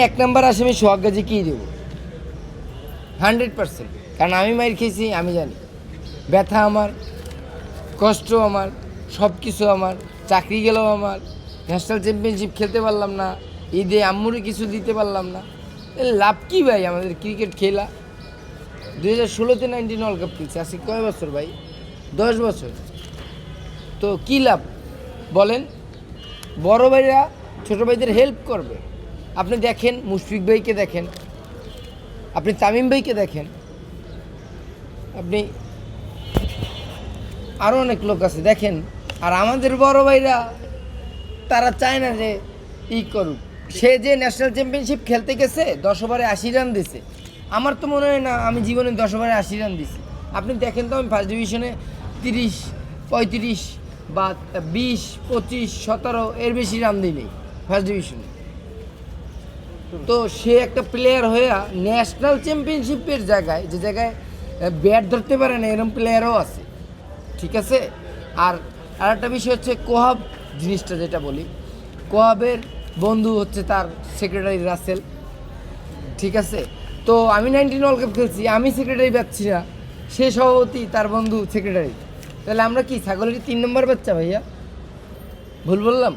এক নাম্বার আসামি সোহাগ গাজী কী দেবো 100%, কারণ আমি মাইর খেয়েছি, আমি জানি ব্যথা আমার, কষ্ট আমার, সব কিছু আমার, চাকরি গেলেও আমার, ন্যাশনাল চ্যাম্পিয়নশিপ খেলতে পারলাম না, ঈদে আম্মুরে কিছু দিতে পারলাম না, লাভ কী ভাই আমাদের ক্রিকেট খেলা? 2016-তে 19 ওয়ার্ল্ড কাপ খেলছে, আজকে কয় বছর ভাই? 10 বছর। তো কী লাভ বলেন? বড় ভাইরা ছোটো ভাইদের হেল্প করবে। আপনি দেখেন মুশফিক ভাইকে দেখেন, আপনি তামিম ভাইকে দেখেন, আপনি আরও অনেক লোক আছে দেখেন। আর আমাদের বড় ভাইরা তারা চায় না যে করুক। সে যে ন্যাশনাল চ্যাম্পিয়নশিপ খেলতে গেছে 10 ওভারে 80 রান দিছে, আমার তো মনে হয় না আমি জীবনে 10 ওভারে 80 রান দিছি। আপনি দেখেন তো আমি ফার্স্ট ডিভিশনে 30, 35 বা 20, 25, 17 এর বেশি রান দিই নেই ফার্স্ট ডিভিশনে। তো সে একটা প্লেয়ার হয়ে ন্যাশনাল চ্যাম্পিয়নশিপের জায়গায়, যে জায়গায় ব্যাট ধরতে পারে না এরকম প্লেয়ারও আছে, ঠিক আছে। আর আরেকটা বিষয় হচ্ছে কোহাব জিনিসটা, যেটা বলি, কোহাবের বন্ধু হচ্ছে তার সেক্রেটারি রাসেল, ঠিক আছে। তো আমি 19 ওয়ার্ল্ড কাপ খেলছি, আমি সেক্রেটারি পাচ্ছি না, সে সভাপতি, তার বন্ধু সেক্রেটারি, তাহলে আমরা কি ছাগলের 3 নম্বর বাচ্চা ভাইয়া? ভুল বললাম?